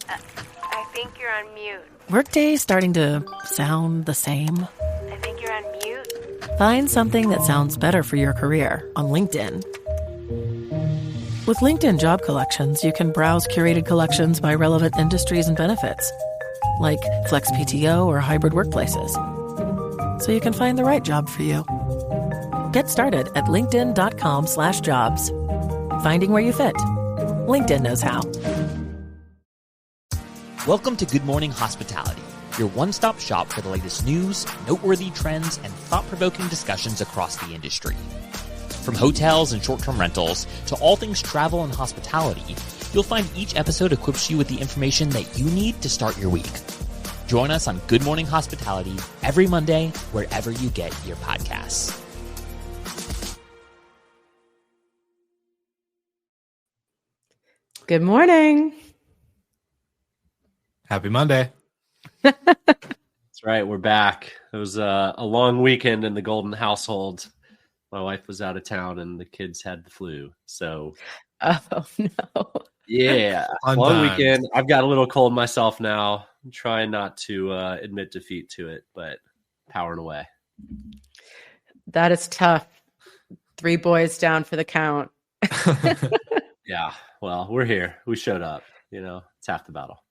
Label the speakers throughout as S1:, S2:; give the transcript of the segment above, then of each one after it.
S1: I think you're on mute.
S2: Workday starting to sound the same?
S1: I think you're on mute.
S2: Find something that sounds better for your career on LinkedIn. With LinkedIn Job Collections, you can browse curated collections by relevant industries and benefits, like flex PTO or hybrid workplaces, so you can find the right job for you. Get started at linkedin.com/jobs. Finding where you fit. LinkedIn knows how.
S3: Welcome to Good Morning Hospitality, your one-stop shop for the latest news, noteworthy trends, and thought-provoking discussions across the industry. From hotels and short-term rentals to all things travel and hospitality, you'll find each episode equips you with the information that you need to start your week. Join us on Good Morning Hospitality every Monday, wherever you get your podcasts.
S4: Good morning.
S5: Happy Monday.
S6: That's right. We're back. It was a long weekend in the Golden household. My wife was out of town and the kids had the flu. So,
S4: Oh, no.
S6: yeah, long weekend. I've got a little cold myself now. I'm trying not to admit defeat to it, but powering away.
S4: That is tough. 3 boys down for the count.
S6: Yeah. Well, we're here. We showed up. You know, it's half the battle.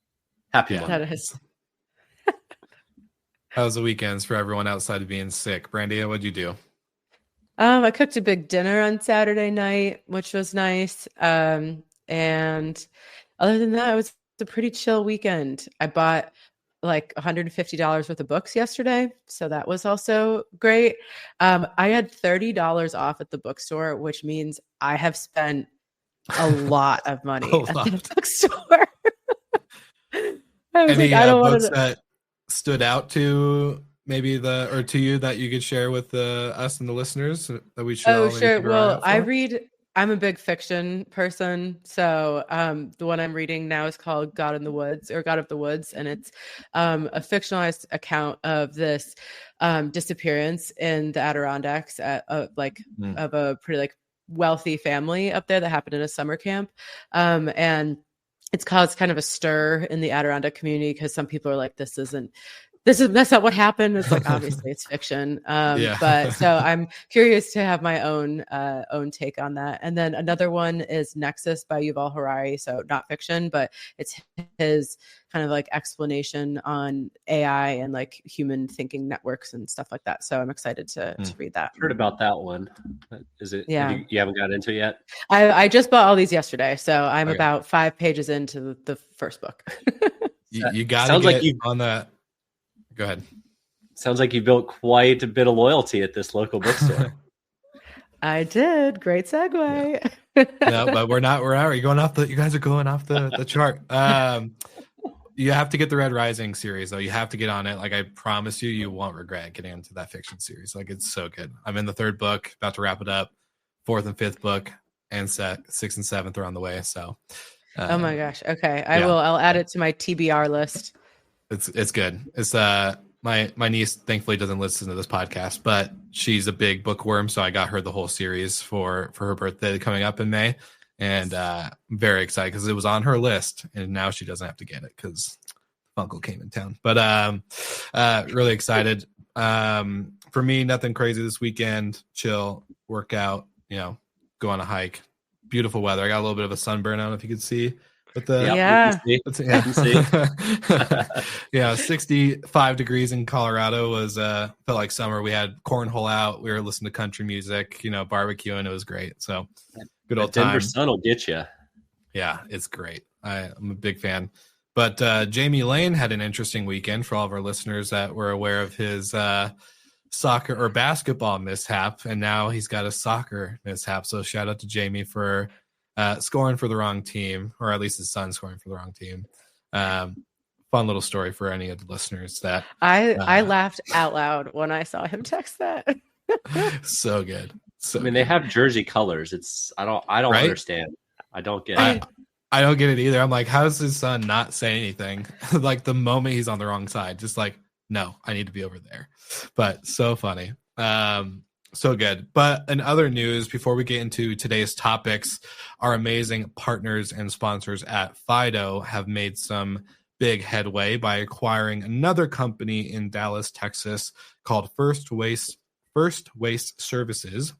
S6: Happy Monday.
S4: That is.
S5: How was the weekends for everyone outside of being sick? Brandy, what'd you do?
S4: I cooked a big dinner on Saturday night, which was nice. And other than that, it was a pretty chill weekend. I bought like $150 worth of books yesterday, so that was also great. I had $30 off at the bookstore, which means I have spent a lot of money at the bookstore.
S5: Any books that stood out to to you that you could share with us and the listeners that we should?
S4: Oh, sure. Well, I'm a big fiction person. So the one I'm reading now is called God of the Woods, and it's a fictionalized account of this disappearance in the Adirondacks of a pretty wealthy family up there that happened in a summer camp. And it's caused kind of a stir in the Adirondack community because some people are like, that's not what happened. It's like, obviously it's fiction. But so I'm curious to have my own take on that. And then another one is Nexus by Yuval Harari. So not fiction, but it's his kind of explanation on AI and human thinking networks and stuff like that. So I'm excited to read that.
S6: Heard about that one. Is it?
S4: Yeah.
S6: You haven't got into it yet?
S4: I just bought all these yesterday. So I'm about 5 pages into the first book.
S5: you got to get on that. Go ahead.
S6: Sounds like you built quite a bit of loyalty at this local bookstore.
S4: I did. Great segue.
S5: Yeah. No, but we're not. You're going off you guys are going off the chart. You have to get the Red Rising series, though. You have to get on it. I promise you won't regret getting into that fiction series. It's so good. I'm in the 3rd book, about to wrap it up. 4th and 5th book, and 6th and 7th are on the way. So.
S4: Oh my gosh. Okay, I will. I'll add it to my TBR list.
S5: It's good. It's my niece thankfully doesn't listen to this podcast, but she's a big bookworm, so I got her the whole series for her birthday coming up in May, and I'm very excited because it was on her list, and now she doesn't have to get it because Uncle came in town. But really excited. For me, nothing crazy this weekend. Chill, workout. Go on a hike. Beautiful weather. I got a little bit of a sunburn. I don't know if you could see. But 65 degrees in Colorado was felt like summer. We had cornhole out. We were listening to country music, barbecuing. It was great. So good old time.
S6: Denver sun will get you.
S5: Yeah, it's great. I'm a big fan. But Jamie Lane had an interesting weekend for all of our listeners that were aware of his soccer or basketball mishap, and now he's got a soccer mishap. So shout out to Jamie for scoring for the wrong team, or at least his son scoring for the wrong team. Fun little story for any of the listeners that
S4: I laughed out loud when I saw him text that.
S5: So good. So
S6: they have jersey colors. I don't right? Understand. I don't get it.
S5: I don't get it either. I'm like, how does his son not say anything? The moment he's on the wrong side, just no, I need to be over there. But so funny. So good. But in other news, before we get into today's topics, our amazing partners and sponsors at Fido have made some big headway by acquiring another company in Dallas, Texas called First Waste Services.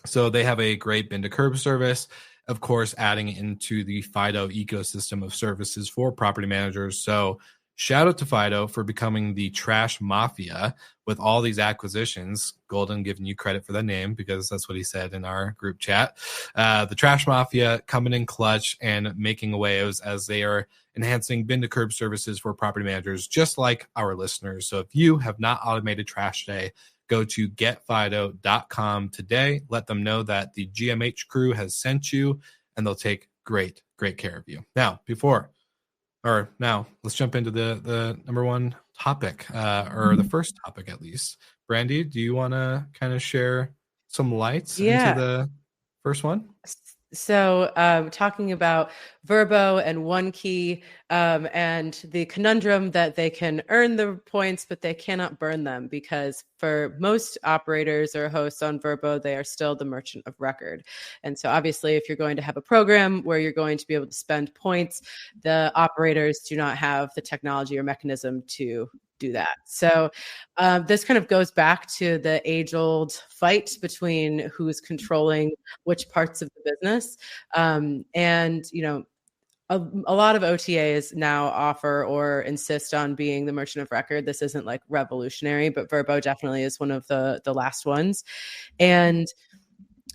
S5: So they have a great bin to curb service, of course, adding into the Fido ecosystem of services for property managers. So shout out to Fido for becoming the trash mafia with all these acquisitions. Golden giving you credit for that name because that's what he said in our group chat. The trash mafia coming in clutch and making waves as they are enhancing bin to curb services for property managers, just like our listeners. So if you have not automated trash today, go to getfido.com today. Let them know that the GMH crew has sent you, and they'll take great care of you. Now, let's jump into the number one topic, or the first topic at least. Brandy, do you want to kind of share some lights into the first one?
S4: So talking about Vrbo and OneKey and the conundrum that they can earn the points, but they cannot burn them because for most operators or hosts on Vrbo, they are still the merchant of record. And so obviously, if you're going to have a program where you're going to be able to spend points, the operators do not have the technology or mechanism to do that. So this kind of goes back to the age-old fight between who's controlling which parts of the business. And, you know, a lot of OTAs now offer or insist on being the merchant of record. This isn't like revolutionary, but Vrbo definitely is one of the last ones. And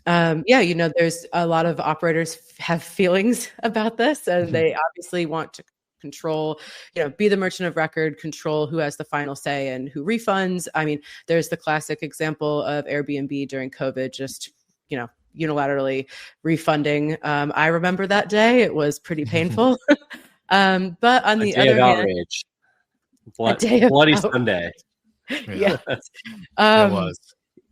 S4: you know, there's a lot of operators have feelings about this, and they obviously want to control, you know, be the merchant of record, control who has the final say and who refunds. I mean, there's the classic example of Airbnb during COVID, just, you know, unilaterally refunding. I remember that day. It was pretty painful. But on the other hand,
S6: bloody Sunday.
S4: Yeah.
S5: It was.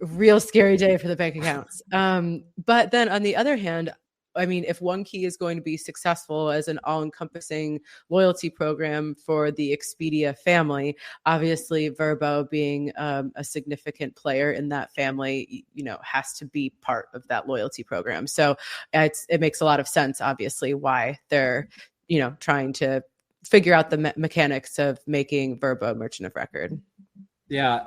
S4: Real scary day for the bank accounts. But then on the other hand, I mean, if OneKey is going to be successful as an all-encompassing loyalty program for the Expedia family, obviously Vrbo being a significant player in that family, you know, has to be part of that loyalty program. So it makes a lot of sense, obviously, why they're, you know, trying to figure out the mechanics of making Vrbo merchant of record.
S6: Yeah,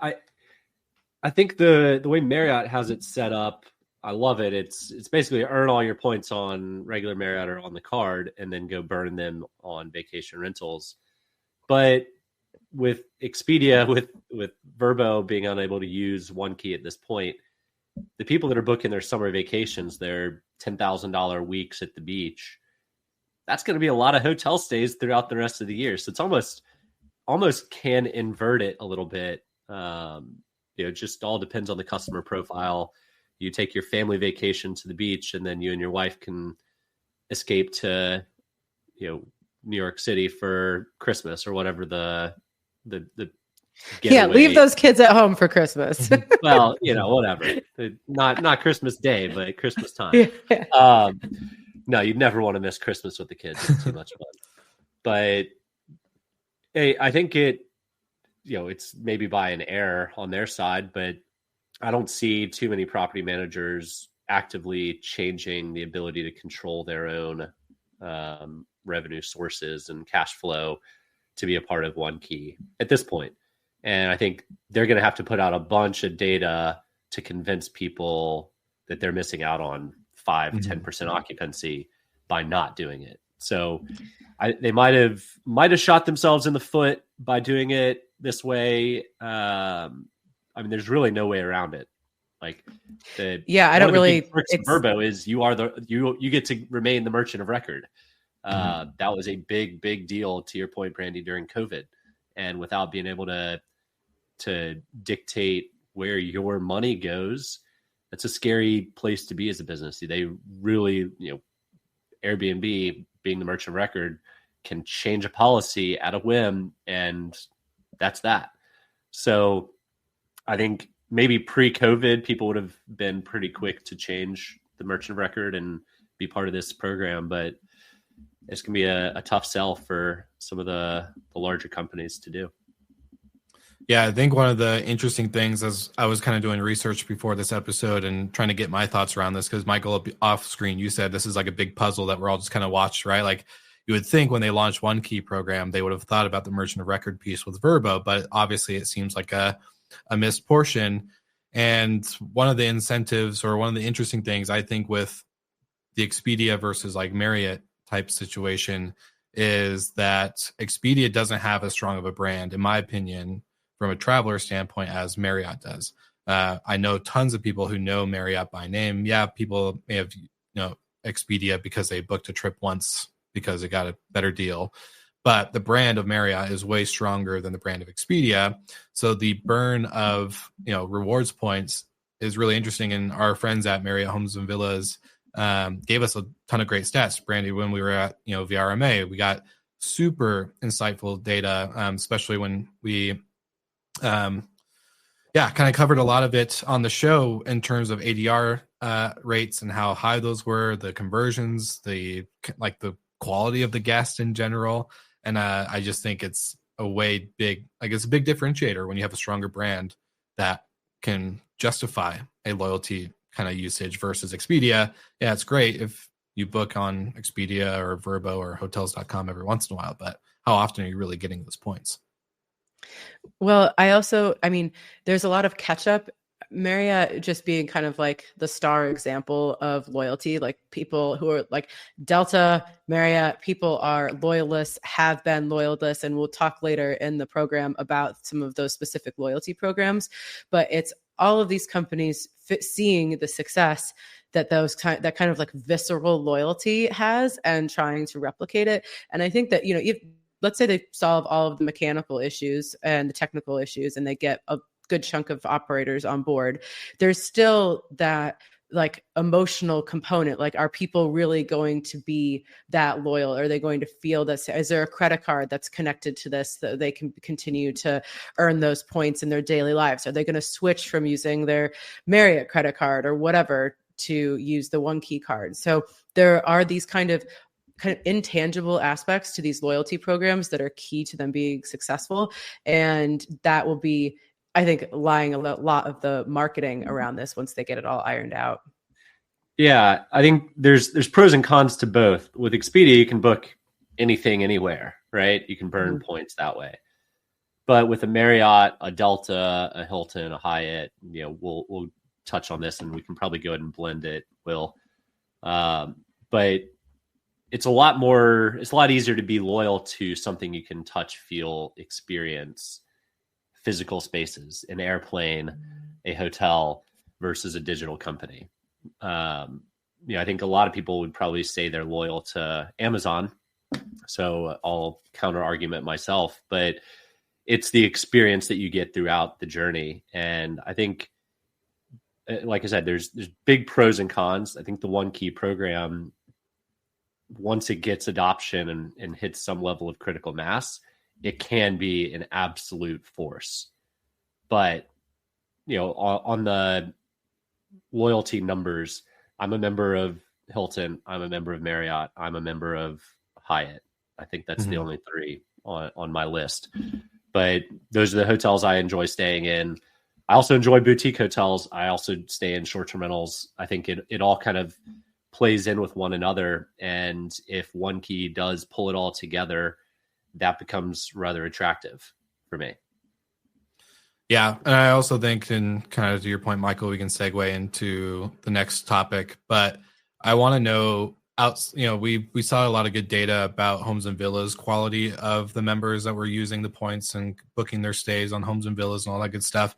S6: I think the way Marriott has it set up, I love it. It's basically earn all your points on regular Marriott or on the card and then go burn them on vacation rentals. But with Expedia, with Vrbo being unable to use OneKey at this point, the people that are booking their summer vacations, their $10,000 weeks at the beach, that's going to be a lot of hotel stays throughout the rest of the year. So it's almost can invert it a little bit. You know, it just all depends on the customer profile. You take your family vacation to the beach, and then you and your wife can escape to, you know, New York City for Christmas or whatever the
S4: getaway. Leave those kids at home for Christmas.
S6: Well, you know, whatever. Not Christmas Day, but Christmas time. Yeah. No, you'd never want to miss Christmas with the kids. It's too much fun. But hey, I think it's maybe by an error on their side, but I don't see too many property managers actively changing the ability to control their own revenue sources and cash flow to be a part of OneKey at this point. And I think they're going to have to put out a bunch of data to convince people that they're missing out on 5-10% occupancy by not doing it. So they might have shot themselves in the foot by doing it this way. I mean, there's really no way around it. Like,
S4: I don't really.
S6: Vrbo is you get to remain the merchant of record. That was a big deal, to your point, Brandy, during COVID, and without being able to dictate where your money goes, that's a scary place to be as a business. They really, you know, Airbnb being the merchant of record can change a policy at a whim, and that's that. So I think maybe pre-COVID, people would have been pretty quick to change the merchant of record and be part of this program, but it's going to be a tough sell for some of the larger companies to do.
S5: Yeah, I think one of the interesting things as I was kind of doing research before this episode and trying to get my thoughts around this, because Michael, off screen, you said this is like a big puzzle that we're all just kind of watched, right? Like you would think when they launched One Key program, they would have thought about the merchant of record piece with Verbo, but obviously it seems like a missed portion. And one of the incentives or one of the interesting things I think with the Expedia versus like Marriott type situation is that Expedia doesn't have as strong of a brand, in my opinion, from a traveler standpoint as Marriott does. I know tons of people who know Marriott by name. Yeah, people may have Expedia because they booked a trip once because it got a better deal. But the brand of Marriott is way stronger than the brand of Expedia. So the burn of rewards points is really interesting. And our friends at Marriott Homes and Villas gave us a ton of great stats, Brandy, when we were at VRMA. We got super insightful data, especially when we kind of covered a lot of it on the show in terms of ADR rates and how high those were, the conversions, the quality of the guest in general. And I just think it's it's a big differentiator when you have a stronger brand that can justify a loyalty kind of usage versus Expedia. Yeah, it's great if you book on Expedia or Verbo or hotels.com every once in a while, but how often are you really getting those points?
S4: Well, there's a lot of catch up. Marriott just being kind of like the star example of loyalty, like people who are like Delta, Marriott, people are loyalists, have been loyalists, and we'll talk later in the program about some of those specific loyalty programs. But it's all of these companies seeing the success that that kind of like visceral loyalty has and trying to replicate it. And I think that, let's say they solve all of the mechanical issues and the technical issues and they get a good chunk of operators on board, there's still that like emotional component. Like, are people really going to be that loyal? Are they going to feel this? Is there a credit card that's connected to this that they can continue to earn those points in their daily lives? Are they going to switch from using their Marriott credit card or whatever to use the One Key card? So there are these kind of intangible aspects to these loyalty programs that are key to them being successful. And that will be, I think, lying a lot of the marketing around this once they get it all ironed out.
S6: Yeah, I think there's pros and cons to both. With Expedia, you can book anything, anywhere, right? You can burn points that way. But with a Marriott, a Delta, a Hilton, a Hyatt, we'll touch on this and we can probably go ahead and blend it, Will. But it's a lot easier to be loyal to something you can touch, feel, experience, physical spaces, an airplane, a hotel versus a digital company. I think a lot of people would probably say they're loyal to Amazon. So I'll counter argument myself, but it's the experience that you get throughout the journey. And I think, like I said, there's big pros and cons. I think the One Key program, once it gets adoption and hits some level of critical mass, it can be an absolute force. But, on the loyalty numbers, I'm a member of Hilton, I'm a member of Marriott, I'm a member of Hyatt. I think that's the only three on my list. But those are the hotels I enjoy staying in. I also enjoy boutique hotels. I also stay in short-term rentals. I think it all kind of plays in with one another. And if One Key does pull it all together, that becomes rather attractive for me.
S5: Yeah. And I also think, and kind of to your point, Michael, we can segue into the next topic, but I want to know we saw a lot of good data about Homes and Villas quality of the members that were using the points and booking their stays on Homes and Villas and all that good stuff.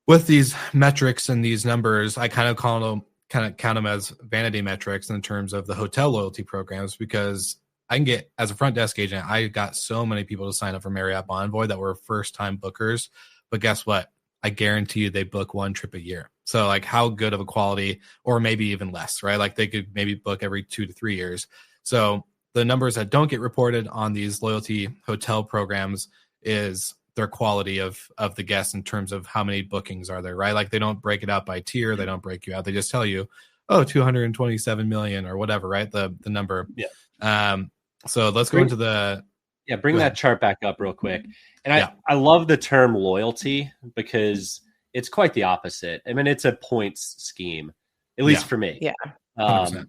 S5: With these metrics and these numbers, I kind of count them as vanity metrics in terms of the hotel loyalty programs, because I can get, as a front desk agent, I got so many people to sign up for Marriott Bonvoy that were first time bookers. But guess what? I guarantee you they book one trip a year. So like, how good of a quality, or maybe even less, right? Like they could maybe book every 2 to 3 years. So the numbers that don't get reported on these loyalty hotel programs is their quality of the guests in terms of how many bookings are there, right? Like they don't break it out by tier. They don't break you out. They just tell you, 227 million or whatever, right? The number.
S6: Yeah.
S5: So let's go into the
S6: Yeah, bring
S5: Go
S6: that
S5: ahead.
S6: chart back up real quick. And
S5: Yeah.
S6: I love the term loyalty because it's quite the opposite. I mean, it's a points scheme, at least
S5: Yeah.
S6: for me.
S4: Yeah.
S5: 100%.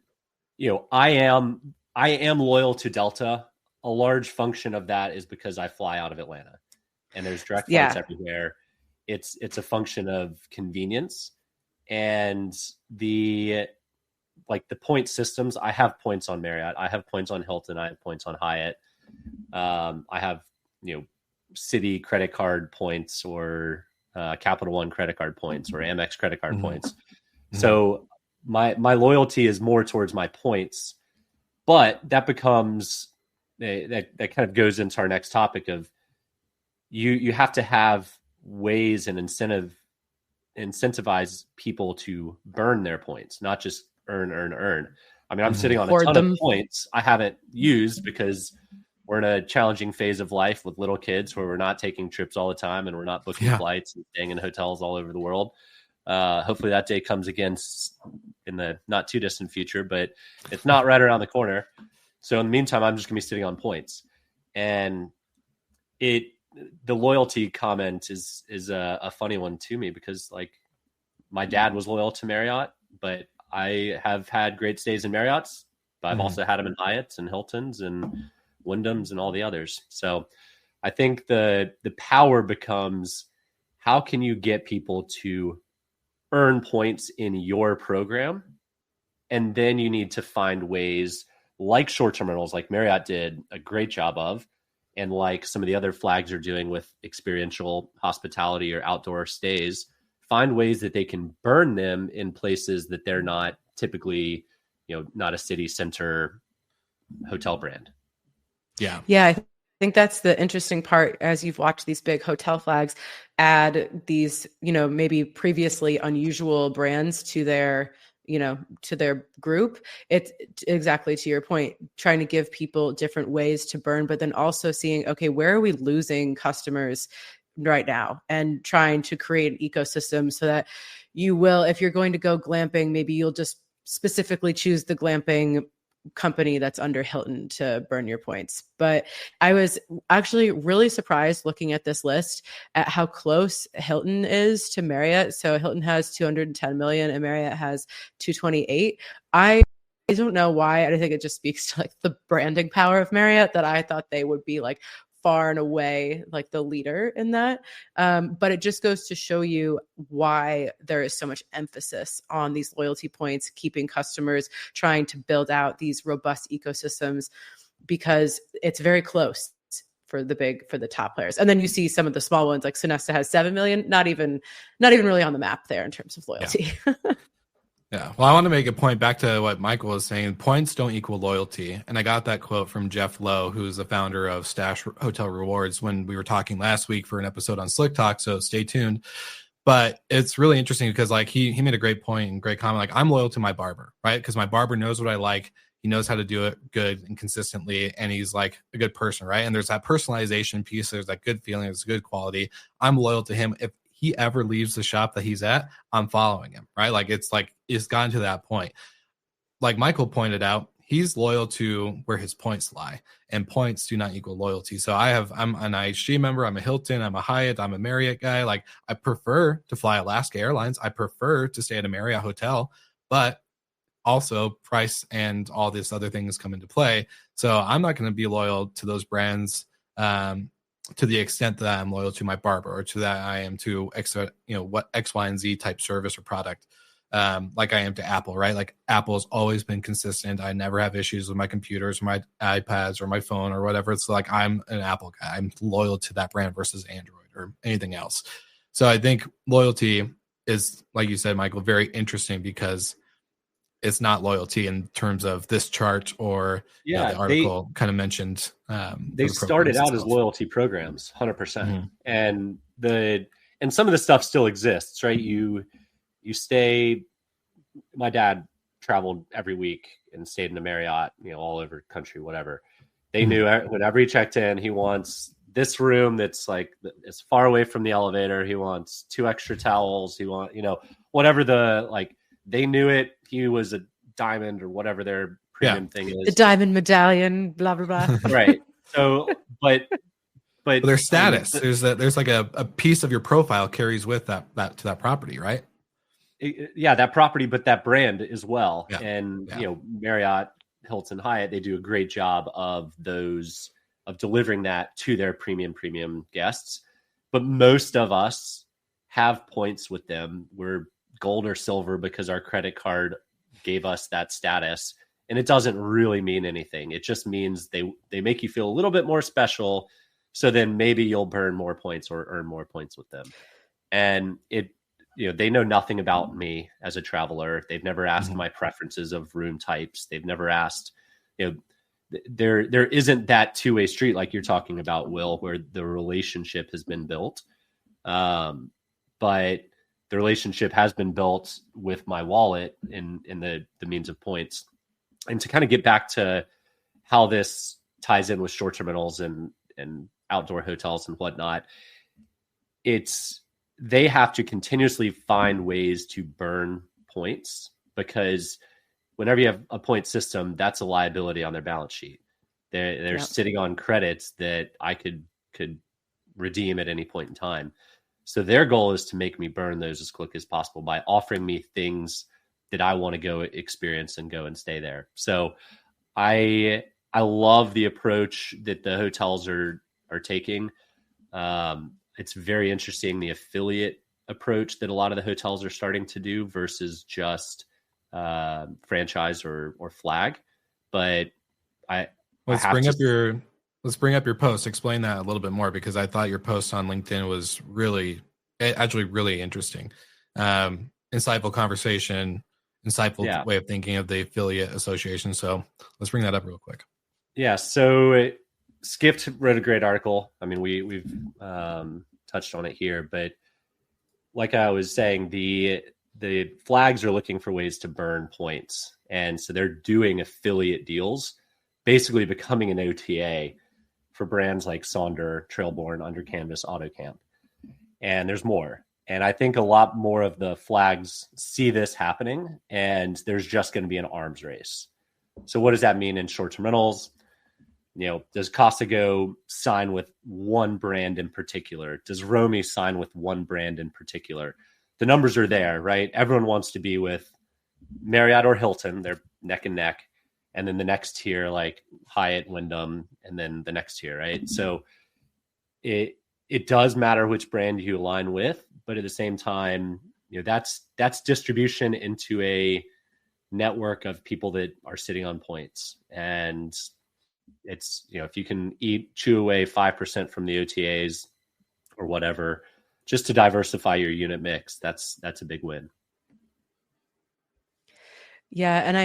S6: I am loyal to Delta. A large function of that is because I fly out of Atlanta, and there's direct flights
S4: Yeah.
S6: everywhere. It's a function of convenience and the point systems. I have points on Marriott. I have points on Hilton. I have points on Hyatt. I have Citi credit card points or Capital One credit card points or Amex credit card points. So my loyalty is more towards my points, but that becomes that kind of goes into our next topic of you have to have ways and incentivize people to burn their points, not just earn. I mean, I'm sitting on a
S4: Hoard
S6: ton
S4: them.
S6: of points I haven't used because we're in a challenging phase of life with little kids where we're not taking trips all the time and we're not booking flights and staying in hotels all over the world. Hopefully that day comes again in the not too distant future, but it's not right around the corner. So in the meantime, I'm just gonna be sitting on points. And the loyalty comment is a funny one to me because like my dad was loyal to Marriott, but I have had great stays in Marriott's, but I've also had them in Hyatt's and Hilton's and Wyndham's and all the others. So I think the power becomes how can you get people to earn points in your program? And then you need to find ways like short-term rentals, like Marriott did a great job of, and like some of the other flags are doing with experiential hospitality or outdoor stays, find ways that they can burn them in places that they're not typically, not a city center hotel brand.
S5: Yeah.
S4: Yeah, I think that's the interesting part as you've watched these big hotel flags add these, maybe previously unusual brands to their group. It's exactly to your point, trying to give people different ways to burn, but then also seeing, okay, where are we losing customers right now, and trying to create an ecosystem so that you will, if you're going to go glamping, maybe you'll just specifically choose the glamping company that's under Hilton to burn your points. But I was actually really surprised looking at this list at how close Hilton is to Marriott. So Hilton has 210 million and Marriott has 228. I don't know why. I think it just speaks to like the branding power of Marriott that I thought they would be like far and away like the leader in that. But it just goes to show you why there is so much emphasis on these loyalty points, keeping customers, trying to build out these robust ecosystems, because it's very close for the top players. And then you see some of the small ones, like Sonesta has 7 million, not even really on the map there in terms of loyalty.
S5: Yeah. Yeah. Well, I want to make a point back to what Michael was saying. Points don't equal loyalty. And I got that quote from Jeff Lowe, who's the founder of Stash Hotel Rewards, when we were talking last week for an episode on Slick Talk. So stay tuned. But it's really interesting because like he made a great point and great comment. Like, I'm loyal to my barber, right? Because my barber knows what I like. He knows how to do it good and consistently. And he's like a good person, right? And there's that personalization piece. There's that good feeling. There's good quality. I'm loyal to him. If he ever leaves the shop that he's at, I'm following him, right? Like it's gotten to that point. Like Michael pointed out, he's loyal to where his points lie, and points do not equal loyalty. So I'm an IHG member, I'm a Hilton, I'm a Hyatt, I'm a Marriott guy. Like, I prefer to fly Alaska Airlines. I prefer to stay at a Marriott hotel, but also price and all these other things come into play. So I'm not going to be loyal to those brands to the extent that I'm loyal to my barber, or to that I am to what X, Y, and Z type service or product, like I am to Apple, right? Like, Apple's always been consistent. I never have issues with my computers, or my iPads, or my phone, or whatever. It's like, I'm an Apple guy. I'm loyal to that brand versus Android or anything else. So I think loyalty is, like you said, Michael, very interesting, because it's not loyalty in terms of this chart or the article kind of mentioned.
S6: They started out as loyalty programs, 100%. And some of the stuff still exists, right? You stay, my dad traveled every week and stayed in a Marriott, all over the country, whatever. They knew whenever he checked in, he wants this room that's like as far away from the elevator. He wants 2 extra towels. He wants, whatever they knew it. He was a diamond or whatever their premium thing is.
S4: The diamond medallion, blah, blah, blah.
S6: Right. So, but
S5: there's status. There's like a piece of your profile carries with that to that property, right?
S6: Yeah, that property, but that brand as well.
S5: Yeah.
S6: And
S5: Yeah.
S6: Marriott, Hilton, Hyatt, they do a great job of delivering that to their premium guests. But most of us have points with them. We're gold or silver because our credit card gave us that status. And it doesn't really mean anything. It just means they make you feel a little bit more special. So then maybe you'll burn more points or earn more points with them. And they know nothing about me as a traveler. They've never asked my preferences of room types. They've never asked, there isn't that two-way street like you're talking about, Will, where the relationship has been built. But the relationship has been built with my wallet in the means of points. And to kind of get back to how this ties in with short-term rentals and outdoor hotels and whatnot, they have to continuously find ways to burn points, because whenever you have a point system, that's a liability on their balance sheet. They're sitting on credits that I could redeem at any point in time. So their goal is to make me burn those as quick as possible by offering me things that I want to go experience and go and stay there. So I love the approach that the hotels are taking. It's very interesting, the affiliate approach that a lot of the hotels are starting to do versus just franchise or flag. But let's bring up
S5: your post. Explain that a little bit more, because I thought your post on LinkedIn was really interesting. Insightful conversation, insightful way of thinking of the affiliate association. So let's bring that up real quick.
S6: Yeah. So Skift wrote a great article. I mean, we've touched on it here, but like I was saying, the flags are looking for ways to burn points. And so they're doing affiliate deals, basically becoming an OTA for brands like Sonder, Trailborn, Under Canvas, AutoCamp. And there's more. And I think a lot more of the flags see this happening, and there's just going to be an arms race. So what does that mean in short-term rentals? Does Costigo sign with one brand in particular? Does Romy sign with one brand in particular? The numbers are there, right? Everyone wants to be with Marriott or Hilton. They're neck and neck. And then the next tier, like Hyatt, Wyndham, and then the next tier, right? So it does matter which brand you align with, but at the same time, that's distribution into a network of people that are sitting on points. And it's, if you can chew away 5% from the OTAs or whatever, just to diversify your unit mix, that's a big win.
S4: Yeah. And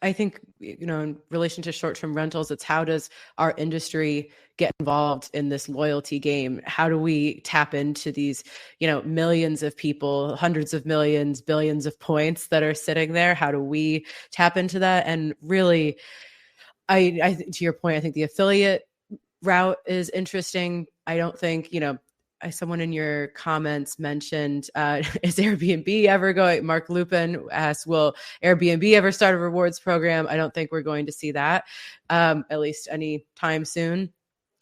S4: I think, in relation to short-term rentals, it's how does our industry get involved in this loyalty game? How do we tap into these, millions of people, hundreds of millions, billions of points that are sitting there? How do we tap into that? And really, I to your point, I think the affiliate route is interesting. I don't think, someone in your comments mentioned, is Airbnb ever going? Mark Lupin asked, will Airbnb ever start a rewards program? I don't think we're going to see that, at least any time soon.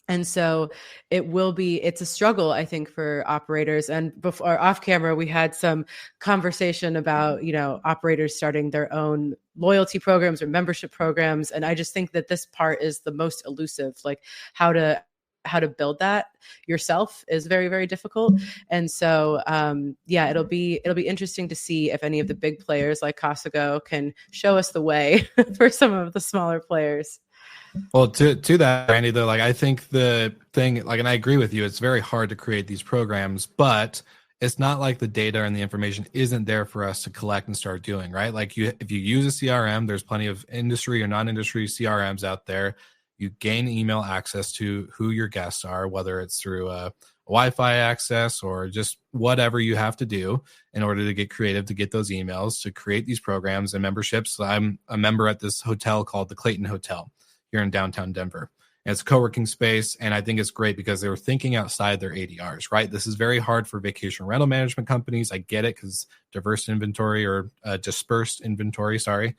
S4: And so it's a struggle, I think, for operators. And before, off camera, we had some conversation about, operators starting their own loyalty programs or membership programs. And I just think that this part is the most elusive, like how to build that yourself is very, very difficult. And so, it'll be interesting to see if any of the big players like Costigo can show us the way for some of the smaller players.
S5: Well, to that, Randy, though, I think the thing, and I agree with you, it's very hard to create these programs, but it's not like the data and the information isn't there for us to collect and start doing, right? If you use a CRM, there's plenty of industry or non-industry CRMs out there. You gain email access to who your guests are, whether it's through a Wi-Fi access or just whatever you have to do in order to get creative to get those emails, to create these programs and memberships. I'm a member at this hotel called the Clayton Hotel here in downtown Denver. And it's a co-working space, and I think it's great because they were thinking outside their ADRs, right? This is very hard for vacation rental management companies. I get it, because diverse inventory or dispersed inventory, sorry.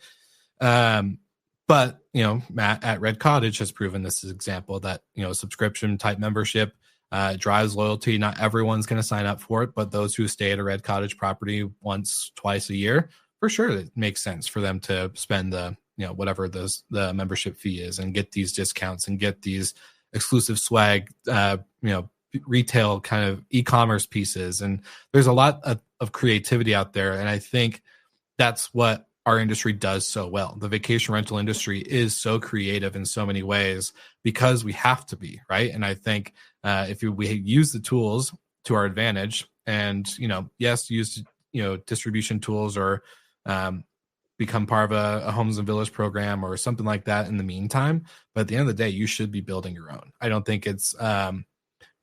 S5: But, Matt at Red Cottage has proven this is an example that, subscription type membership drives loyalty. Not everyone's going to sign up for it, but those who stay at a Red Cottage property once, twice a year, for sure, it makes sense for them to spend the, whatever the membership fee is and get these discounts and get these exclusive swag, retail kind of e-commerce pieces. And there's a lot of creativity out there. And I think that's what our industry does so well. The vacation rental industry is so creative in so many ways because we have to be, right? And I think if we use the tools to our advantage and, yes, use, distribution tools or become part of a homes and villas program or something like that in the meantime. But at the end of the day, you should be building your own. I don't think it's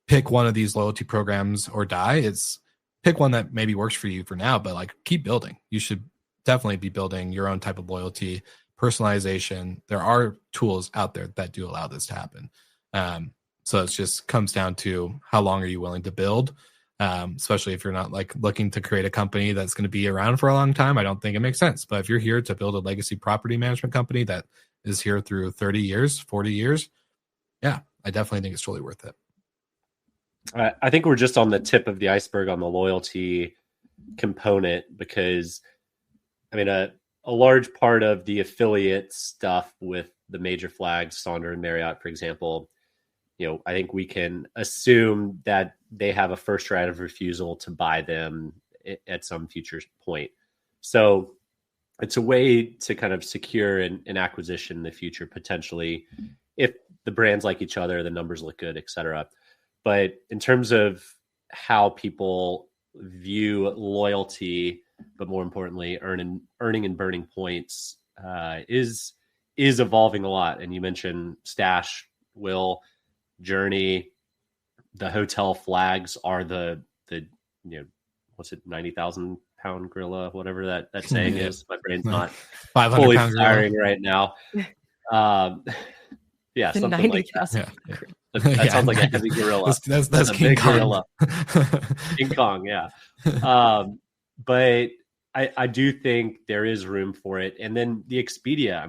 S5: pick one of these loyalty programs or die. It's pick one that maybe works for you for now, but like keep building. You should definitely be building your own type of loyalty, personalization. There are tools out there that do allow this to happen. So it just comes down to how long are you willing to build, especially if you're not like looking to create a company that's going to be around for a long time. I don't think it makes sense. But if you're here to build a legacy property management company that is here through 30 years, 40 years, yeah, I definitely think it's totally worth it.
S6: I think we're just on the tip of the iceberg on the loyalty component because a large part of the affiliate stuff with the major flags, Sonder and Marriott, for example, I think we can assume that they have a first right of refusal to buy them at some future point. So it's a way to kind of secure an acquisition in the future, potentially, if the brands like each other, the numbers look good, et cetera. But in terms of how people view loyalty, but more importantly, earning and burning points is evolving a lot. And you mentioned Stash, Will, Journey, the hotel flags are the what's it, 90,000 pound gorilla, whatever that saying is. My brain's not
S5: 500
S6: fully
S5: pound
S6: firing right now. Yeah, something
S4: 90,000.
S6: like that. That sounds like a heavy gorilla.
S5: That's King Kong. Gorilla.
S6: King Kong, yeah. But I do think there is room for it. And then the Expedia,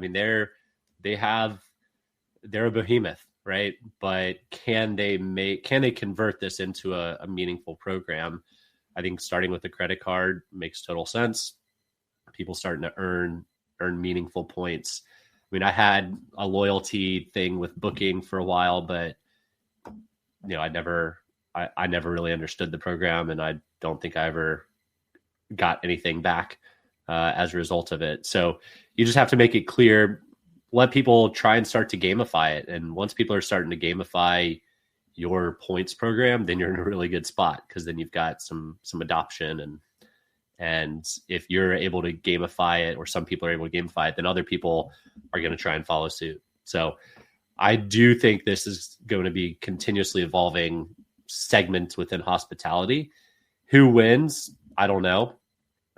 S6: they're a behemoth, right? But can they convert this into a meaningful program? I think starting with the credit card makes total sense. People starting to earn meaningful points. I had a loyalty thing with Booking for a while, but I never really understood the program, and I don't think I ever got anything back as a result of it. So you just have to make it clear, let people try and start to gamify it. And once people are starting to gamify your points program, then you're in a really good spot because then you've got some adoption. And if you're able to gamify it, or some people are able to gamify it, then other people are going to try and follow suit. So I do think this is going to be continuously evolving segments within hospitality. Who wins? I don't know.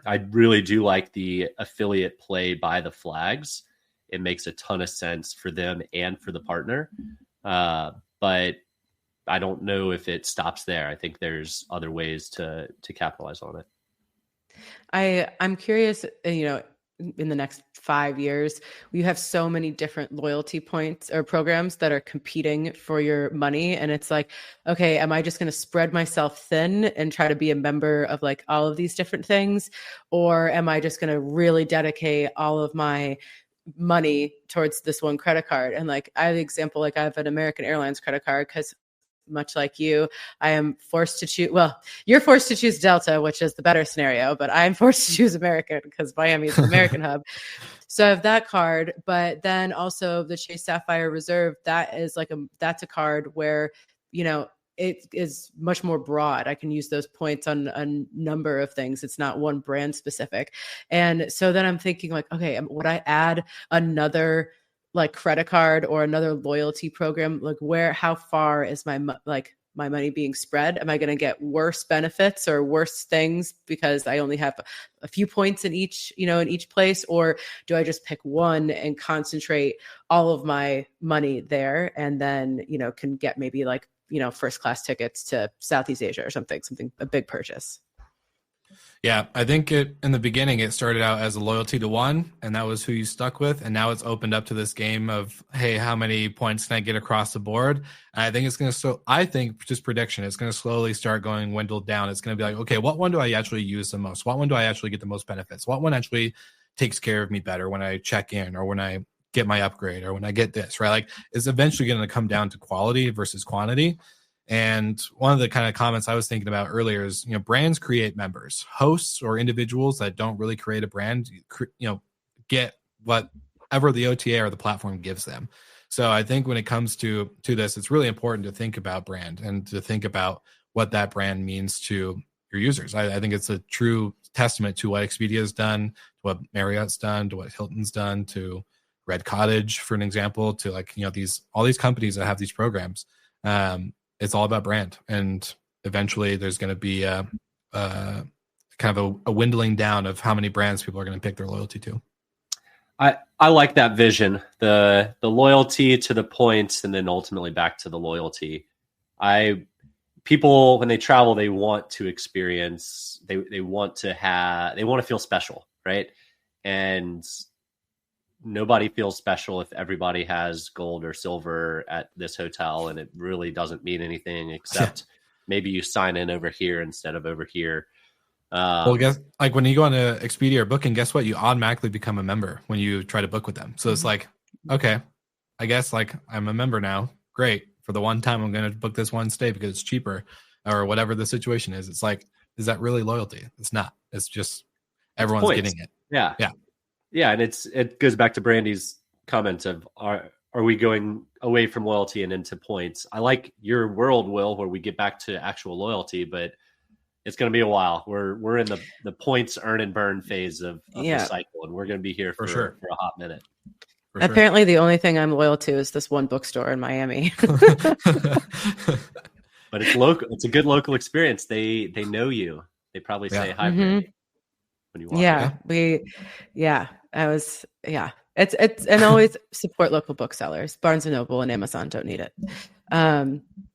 S6: I really do like the affiliate play by the flags. It makes a ton of sense for them and for the partner. But I don't know if it stops there. I think there's other ways to capitalize on it.
S4: I'm curious, in the next 5 years, you have so many different loyalty points or programs that are competing for your money. And it's like, okay, am I just going to spread myself thin and try to be a member of like all of these different things? Or am I just going to really dedicate all of my money towards this one credit card? And like, I have an example, like I have an American Airlines credit card because much like you, I am forced to choose. Well, you're forced to choose Delta, which is the better scenario, but I'm forced to choose American because Miami is the American hub. So I have that card, but then also the Chase Sapphire Reserve. That's a card where, it is much more broad. I can use those points on a number of things. It's not one brand specific. And so then I'm thinking like, okay, would I add another like credit card or another loyalty program? Like how far is my money being spread? Am I going to get worse benefits or worse things because I only have a few points in each place? Or do I just pick one and concentrate all of my money there and then, can get maybe like, first class tickets to Southeast Asia or something, a big purchase?
S5: Yeah, I think in the beginning it started out as a loyalty to one, and that was who you stuck with. And now it's opened up to this game of, hey, how many points can I get across the board? And I think it's going to, I think just prediction, it's going to slowly start going dwindled down. It's going to be like, okay, what one do I actually use the most? What one do I actually get the most benefits? What one actually takes care of me better when I check in or when I get my upgrade or when I get this, right? Like it's eventually going to come down to quality versus quantity. And one of the kind of comments I was thinking about earlier is, brands create members, hosts or individuals that don't really create a brand, get whatever the OTA or the platform gives them. So I think when it comes to this, it's really important to think about brand and to think about what that brand means to your users. I think it's a true testament to what Expedia has done, to what Marriott's done, to what Hilton's done, to Red Cottage, for an example, to all these companies that have these programs. It's all about brand, and eventually there's going to be a kind of a dwindling down of how many brands people are going to pick their loyalty to.
S6: I like that vision, the loyalty to the points, and then ultimately back to the loyalty. People when they travel, they want to experience, they want to feel special, right? And nobody feels special if everybody has gold or silver at this hotel, and it really doesn't mean anything except maybe you sign in over here instead of over here.
S5: Well, guess like when you go on a Expedia or Booking, guess what? You automatically become a member when you try to book with them. So it's like, okay, I guess like I'm a member now. Great. For the one time I'm going to book this one stay because it's cheaper or whatever the situation is. It's like, is that really loyalty? It's not. It's just everyone's getting it.
S6: Yeah. Yeah. Yeah, and it goes back to Brandy's comment of are we going away from loyalty and into points? I like your world, Will, where we get back to actual loyalty, but it's going to be a while. We're in the points earn and burn phase of the cycle, and we're going to be here for a hot minute.
S4: Apparently, the only thing I'm loyal to is this one bookstore in Miami.
S6: But it's local. It's a good local experience. They know you. They probably say hi, Brandy, when you walk in. It's and always support local booksellers. Barnes and Noble and Amazon don't need it.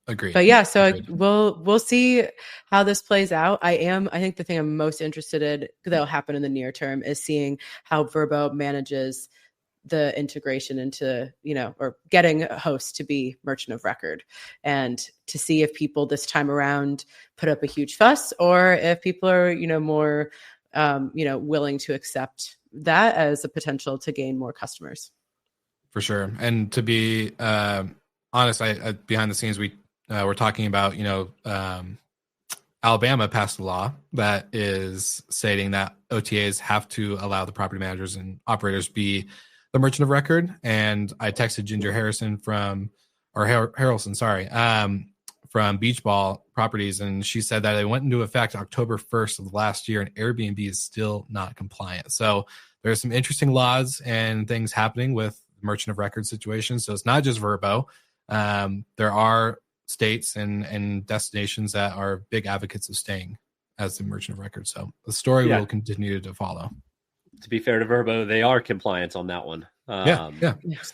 S5: Agreed.
S4: But so we'll see how this plays out. I think the thing I'm most interested in that'll happen in the near term is seeing how Vrbo manages the integration into, or getting a host to be merchant of record, and to see if people this time around put up a huge fuss, or if people are, more willing to accept that as a potential to gain more customers.
S5: For sure. And to be honest, I behind the scenes, we're talking about, Alabama passed a law that is stating that OTAs have to allow the property managers and operators be the merchant of record. And I texted Ginger Harrelson from Beach Ball Properties, and she said that it went into effect October 1st of last year, and Airbnb is still not compliant. So there's some interesting laws and things happening with merchant of record situations. So it's not just Vrbo. There are states and destinations that are big advocates of staying as the merchant of record. So the story will continue to follow.
S6: To be fair to Vrbo, they are compliant on that one.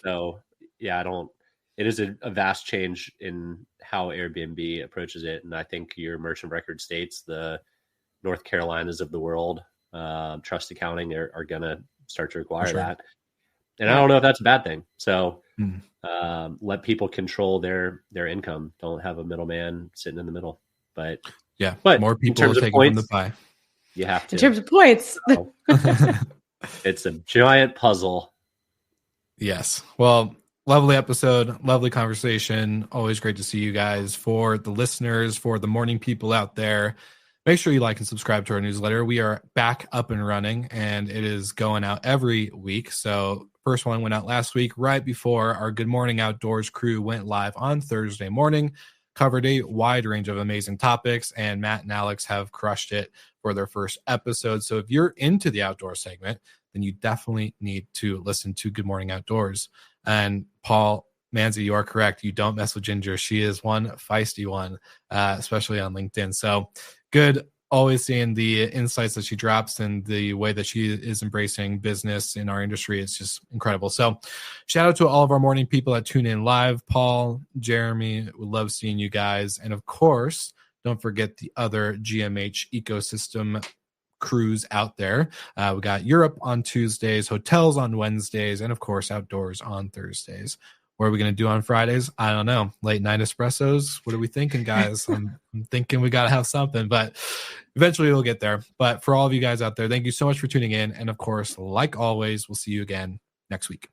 S6: So it is a vast change in how Airbnb approaches it. And I think your merchant record states, the North Carolinas of the world, trust accounting are going to start to require that. And I don't know if that's a bad thing. So let people control their income. Don't have a middleman sitting in the middle. But
S5: more people will take from the pie.
S6: You have to.
S4: In terms of points.
S6: It's a giant puzzle.
S5: Yes. Well, lovely episode, lovely conversation. Always great to see you guys. For the listeners, for the morning people out there, make sure you like and subscribe to our newsletter. We are back up and running, and it is going out every week. So first one went out last week, right before our Good Morning Outdoors crew went live on Thursday morning. Covered a wide range of amazing topics, and Matt and Alex have crushed it for their first episode. So if you're into the outdoor segment, then you definitely need to listen to Good Morning Outdoors. And Paul Manzi, you are correct. You don't mess with Ginger. She is one feisty one, especially on LinkedIn. So good. Always seeing the insights that she drops and the way that she is embracing business in our industry. It's just incredible. So shout out to all of our morning people that tune in live. Paul, Jeremy, we love seeing you guys. And of course, don't forget the other GMH ecosystem cruise out there. We got Europe on Tuesdays, hotels on Wednesdays, and of course, outdoors on Thursdays. What are we going to do on Fridays? I don't know. Late night espressos. What are we thinking, guys? I'm thinking we got to have something, but eventually we'll get there. But for all of you guys out there, thank you so much for tuning in. And of course, like always, we'll see you again next week.